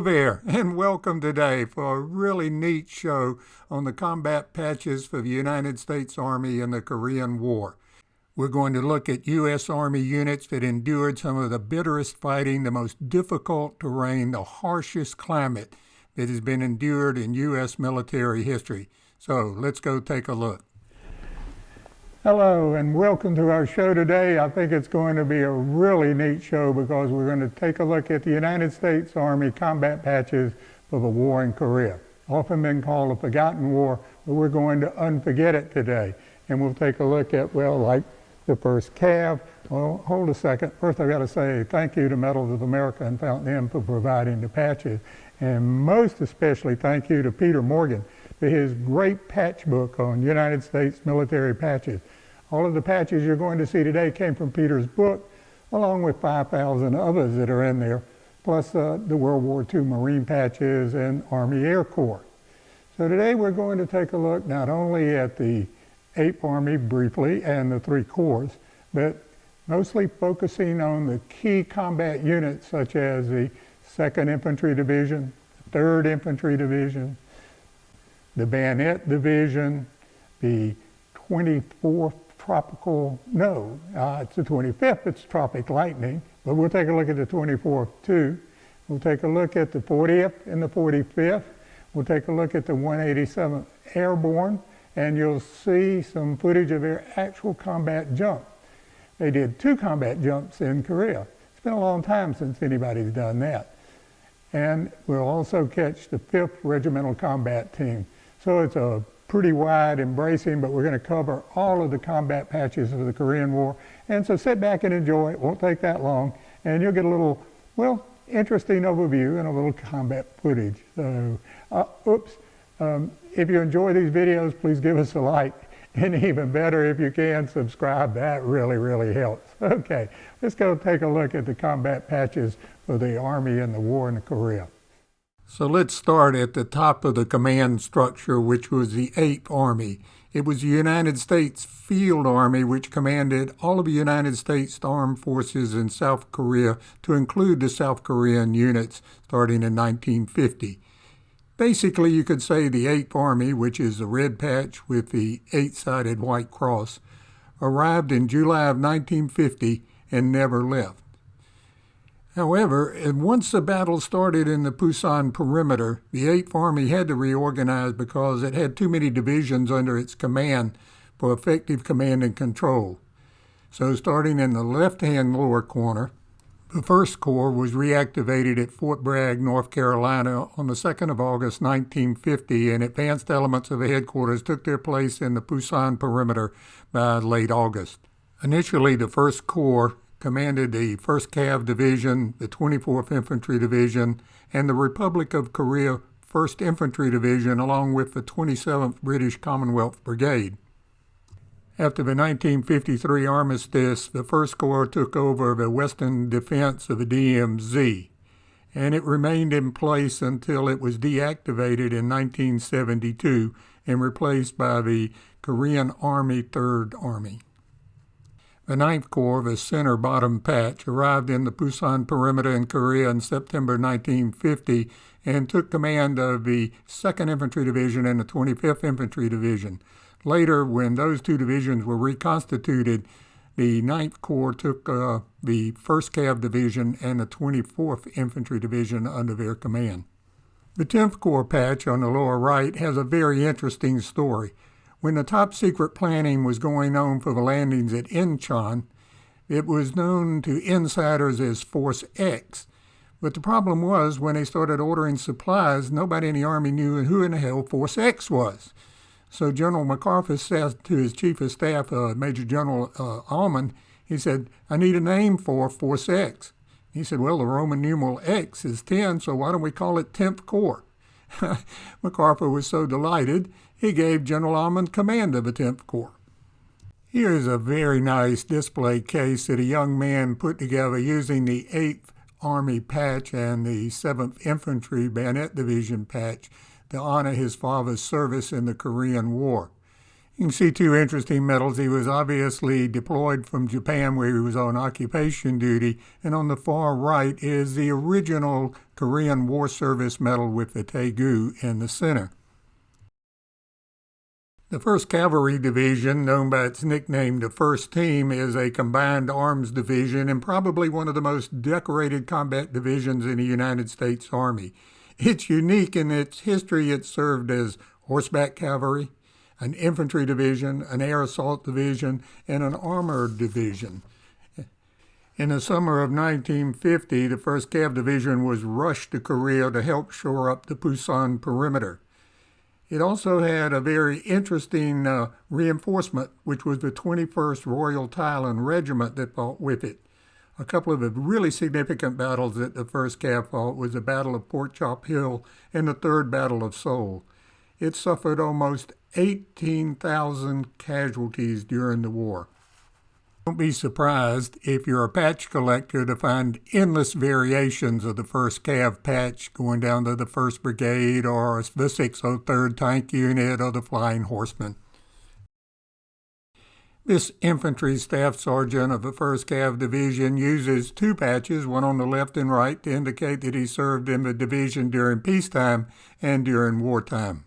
there, and welcome today for a really neat show on the combat patches for the United States Army in the Korean War. We're going to look at U.S. Army units that endured some of the bitterest fighting, the most difficult terrain, the harshest climate that has been endured in U.S. military history. So let's go take a look. Hello and welcome to our show today. I think it's going to be a really neat show because we're going to take a look at the United States Army combat patches for the war in Korea. Often been called a forgotten war, but we're going to unforget it today. And we'll take a look at, well, like the first Cav. Well, hold a second. First I've got to say thank you to Medals of America and Fountain Inn for providing the patches. And most especially thank you to Peter Morgan for his great patch book on United States military patches. All of the patches you're going to see today came from Peter's book, along with 5,000 others that are in there, plus the World War II Marine patches and Army Air Corps. So today we're going to take a look not only at the 8th Army briefly and the 3 corps, but mostly focusing on the key combat units such as the 2nd Infantry Division, 3rd Infantry Division, the Bayonet Division, the 24th it's the 25th, it's Tropic Lightning, but we'll take a look at the 24th too. We'll take a look at the 40th and the 45th. We'll take a look at the 187th Airborne, and you'll see some footage of their actual combat jump. They did 2 combat jumps in Korea. It's been a long time since anybody's done that. And we'll also catch the 5th Regimental Combat Team. So it's a pretty wide embracing, but we're going to cover all of the combat patches of the Korean War. And so sit back and enjoy. It won't take that long. And you'll get a little, well, interesting overview and a little combat footage. So, if you enjoy these videos, please give us a like. And even better, if you can, subscribe. That really, really helps. Okay, let's go take a look at the combat patches for the Army in the war in Korea. So let's start at the top of the command structure, which was the 8th Army. It was the United States Field Army, which commanded all of the United States Armed Forces in South Korea, to include the South Korean units starting in 1950. Basically, you could say the 8th Army, which is the red patch with the 8-sided white cross, arrived in July of 1950 and never left. However, once the battle started in the Pusan perimeter, the 8th Army had to reorganize because it had too many divisions under its command for effective command and control. So starting in the left-hand lower corner, the 1st Corps was reactivated at Fort Bragg, North Carolina on the 2nd of August 1950, and advanced elements of the headquarters took their place in the Pusan perimeter by late August. Initially, the 1st Corps commanded the 1st Cav Division, the 24th Infantry Division, and the Republic of Korea 1st Infantry Division, along with the 27th British Commonwealth Brigade. After the 1953 armistice, the 1st Corps took over the western defense of the DMZ, and it remained in place until it was deactivated in 1972 and replaced by the Korean Army 3rd Army. The 9th Corps, the center bottom patch, arrived in the Pusan perimeter in Korea in September 1950 and took command of the 2nd Infantry Division and the 25th Infantry Division. Later, when those 2 divisions were reconstituted, the 9th Corps took the 1st Cav Division and the 24th Infantry Division under their command. The 10th Corps patch on the lower right has a very interesting story. When the top secret planning was going on for the landings at Incheon, it was known to insiders as Force X. But the problem was, when they started ordering supplies, nobody in the Army knew who in the hell Force X was. So General MacArthur said to his Chief of Staff, Major General Almond, he said, "I need a name for Force X." He said, "Well, the Roman numeral X is 10, so why don't we call it 10th Corps?" MacArthur was so delighted, he gave General Almond command of the 10th Corps. Here is a very nice display case that a young man put together using the 8th Army patch and the 7th Infantry Bayonet Division patch to honor his father's service in the Korean War. You can see 2 interesting medals. He was obviously deployed from Japan where he was on occupation duty, and on the far right is the original Korean War Service Medal with the Taegu in the center. The 1st Cavalry Division, known by its nickname the First Team, is a combined arms division and probably one of the most decorated combat divisions in the United States Army. It's unique in its history. It served as horseback cavalry, an infantry division, an air assault division, and an armored division. In the summer of 1950, the 1st Cav Division was rushed to Korea to help shore up the Pusan perimeter. It also had a very interesting reinforcement, which was the 21st Royal Thailand Regiment that fought with it. A couple of the really significant battles that the 1st Cav fought was the Battle of Port Chop Hill and the 3rd Battle of Seoul. It suffered almost 18,000 casualties during the war. Don't be surprised if you're a patch collector to find endless variations of the 1st Cav patch going down to the 1st Brigade or the 603rd Tank Unit or the Flying Horsemen. This infantry staff sergeant of the 1st Cav Division uses 2 patches, one on the left and right, to indicate that he served in the division during peacetime and during wartime.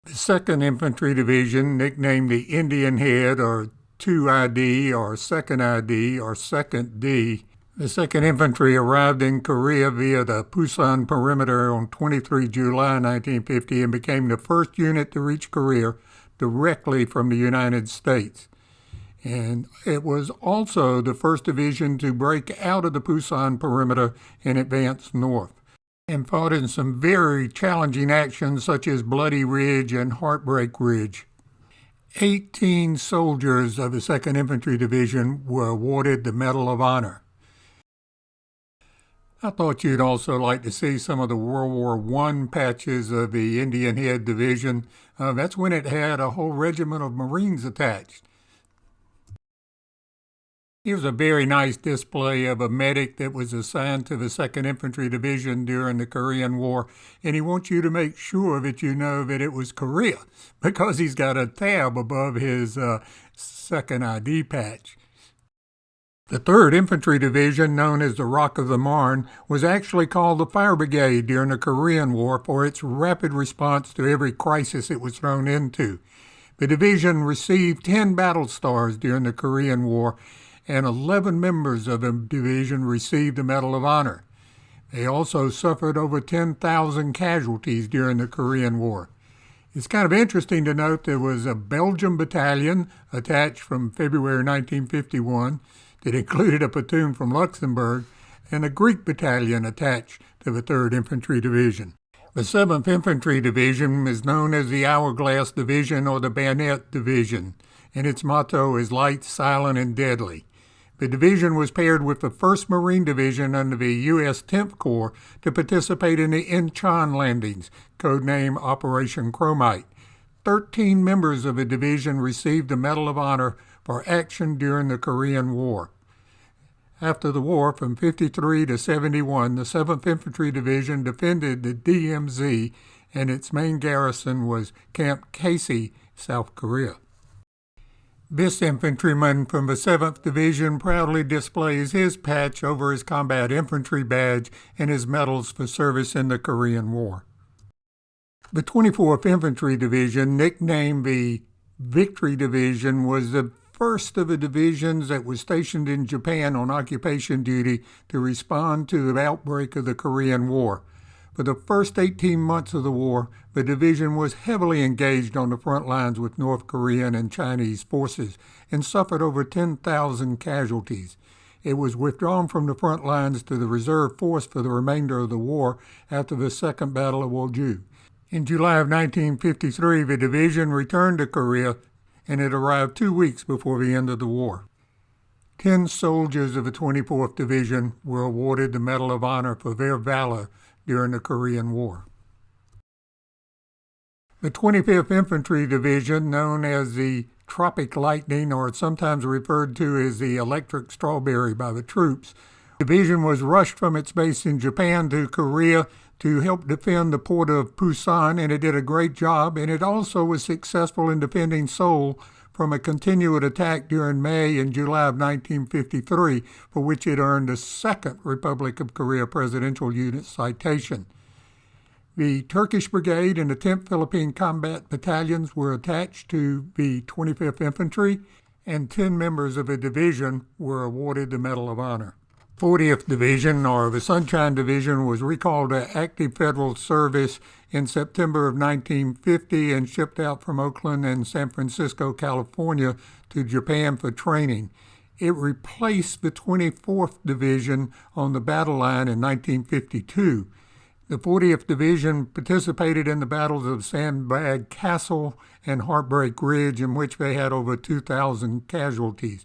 The 2nd Infantry Division, nicknamed the Indian Head or 2ID or 2nd ID or 2nd D. The 2nd Infantry arrived in Korea via the Pusan perimeter on 23 July 1950 and became the first unit to reach Korea directly from the United States. And it was also the first division to break out of the Pusan perimeter and advance north, and fought in some very challenging actions such as Bloody Ridge and Heartbreak Ridge. 18 soldiers of the 2nd Infantry Division were awarded the Medal of Honor. I thought you'd also like to see some of the World War I patches of the Indian Head Division. That's when it had a whole regiment of Marines attached. Here's a very nice display of a medic that was assigned to the 2nd Infantry Division during the Korean War, and he wants you to make sure that you know that it was Korea, because he's got a tab above his 2nd ID patch. The 3rd Infantry Division, known as the Rock of the Marne, was actually called the Fire Brigade during the Korean War for its rapid response to every crisis it was thrown into. The division received 10 battle stars during the Korean War, and 11 members of the division received the Medal of Honor. They also suffered over 10,000 casualties during the Korean War. It's kind of interesting to note there was a Belgian battalion attached from February 1951 that included a platoon from Luxembourg, and a Greek battalion attached to the 3rd Infantry Division. The 7th Infantry Division is known as the Hourglass Division or the Bayonet Division, and its motto is Light, Silent, and Deadly. The division was paired with the 1st Marine Division under the U.S. 10th Corps to participate in the Incheon landings, codename Operation Chromite. 13 members of the division received the Medal of Honor for action during the Korean War. After the war, from 53 to 71, the 7th Infantry Division defended the DMZ, and its main garrison was Camp Casey, South Korea. This infantryman from the 7th Division proudly displays his patch over his combat infantry badge and his medals for service in the Korean War. The 24th Infantry Division, nicknamed the Victory Division, was the first of the divisions that was stationed in Japan on occupation duty to respond to the outbreak of the Korean War. For the first 18 months of the war, the division was heavily engaged on the front lines with North Korean and Chinese forces and suffered over 10,000 casualties. It was withdrawn from the front lines to the reserve force for the remainder of the war after the Second Battle of Woju. In July of 1953, the division returned to Korea, and it arrived 2 weeks before the end of the war. 10 soldiers of the 24th Division were awarded the Medal of Honor for their valor during the Korean War. The 25th Infantry Division, known as the Tropic Lightning, or sometimes referred to as the Electric Strawberry by the troops, the division was rushed from its base in Japan to Korea to help defend the port of Pusan, and it did a great job, and it also was successful in defending Seoul from a continued attack during May and July of 1953, for which it earned a second Republic of Korea Presidential Unit citation. The Turkish Brigade and the 10th Philippine Combat Battalions were attached to the 25th Infantry, and 10 members of a division were awarded the Medal of Honor. 40th Division, or the Sunshine Division, was recalled to active federal service in September of 1950 and shipped out from Oakland and San Francisco, California to Japan for training. It replaced the 24th Division on the battle line in 1952. The 40th Division participated in the battles of Sandbag Castle and Heartbreak Ridge, in which they had over 2,000 casualties.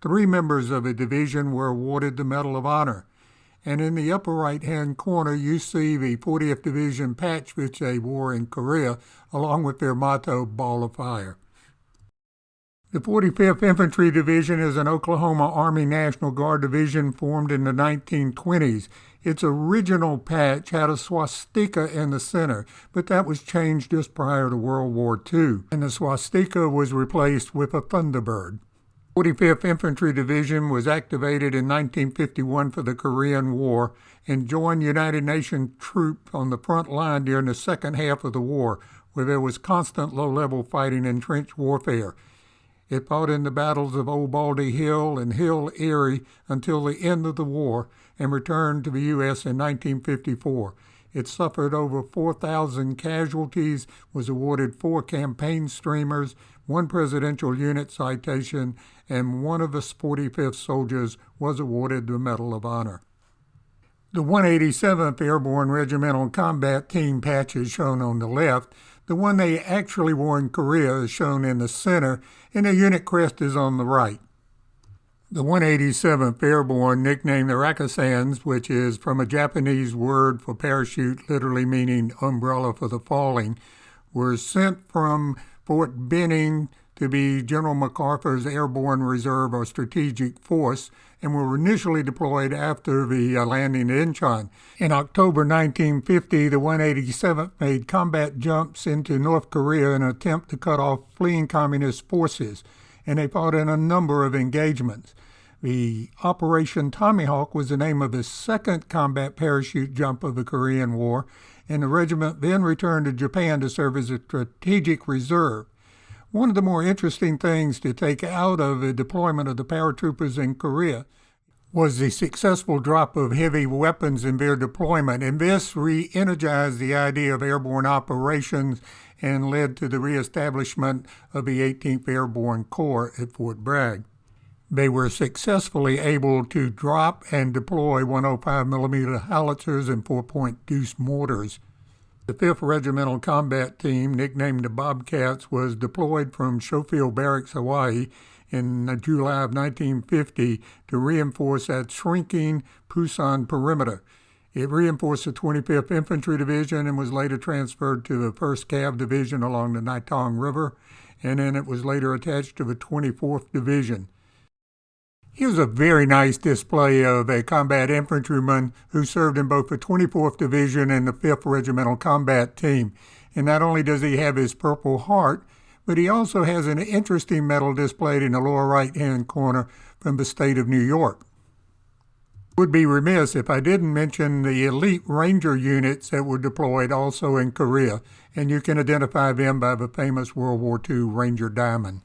3 members of the division were awarded the Medal of Honor. And in the upper right-hand corner, you see the 40th Division patch which they wore in Korea, along with their motto, Ball of Fire. The 45th Infantry Division is an Oklahoma Army National Guard division formed in the 1920s. Its original patch had a swastika in the center, but that was changed just prior to World War II, and the swastika was replaced with a Thunderbird. 45th Infantry Division was activated in 1951 for the Korean War and joined United Nations troops on the front line during the second half of the war, where there was constant low-level fighting and trench warfare. It fought in the battles of Old Baldy Hill and Hill Erie until the end of the war and returned to the U.S. in 1954. It suffered over 4,000 casualties, was awarded 4 campaign streamers, 1 presidential unit citation, and one of the 45th soldiers was awarded the Medal of Honor. The 187th Airborne Regimental Combat Team patch is shown on the left. The one they actually wore in Korea is shown in the center, and the unit crest is on the right. The 187th Airborne, nicknamed the Rakasans, which is from a Japanese word for parachute, literally meaning umbrella for the falling, were sent from Fort Benning to be General MacArthur's Airborne Reserve or Strategic Force, and were initially deployed after the landing at Incheon. In October 1950, the 187th made combat jumps into North Korea in an attempt to cut off fleeing communist forces, and they fought in a number of engagements. The Operation Tommyhawk was the name of the second combat parachute jump of the Korean War, and the regiment then returned to Japan to serve as a strategic reserve. One of the more interesting things to take out of the deployment of the paratroopers in Korea was the successful drop of heavy weapons in their deployment, and this re-energized the idea of airborne operations and led to the reestablishment of the 18th Airborne Corps at Fort Bragg. They were successfully able to drop and deploy 105mm howitzers and 4-point deuce mortars. The 5th Regimental Combat Team, nicknamed the Bobcats, was deployed from Schofield Barracks, Hawaii in July of 1950 to reinforce that shrinking Pusan perimeter. It reinforced the 25th Infantry Division and was later transferred to the 1st Cav Division along the Naitong River, and then it was later attached to the 24th Division. Here's a very nice display of a combat infantryman who served in both the 24th Division and the 5th Regimental Combat Team. And not only does he have his Purple Heart, but he also has an interesting medal displayed in the lower right-hand corner from the state of New York. Would be remiss if I didn't mention the elite Ranger units that were deployed also in Korea, and you can identify them by the famous World War II Ranger Diamond.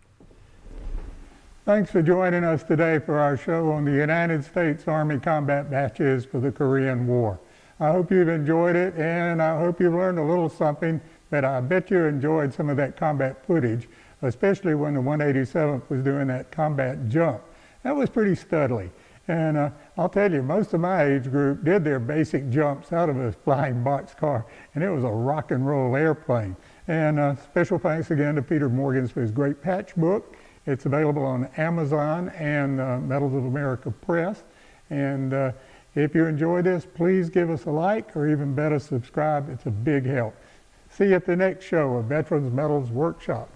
Thanks for joining us today for our show on the United States Army combat batches for the Korean War. I hope you've enjoyed it, and I hope you've learned a little something, but I bet you enjoyed some of that combat footage, especially when the 187th was doing that combat jump. That was pretty studly. And I'll tell you, most of my age group did their basic jumps out of a flying boxcar, and it was a rock and roll airplane. And special thanks again to Peter Morgans for his great patch book. It's available on Amazon and Medals of America Press. And if you enjoy this, please give us a like, or even better, subscribe. It's a big help. See you at the next show of Veterans Medals Workshop.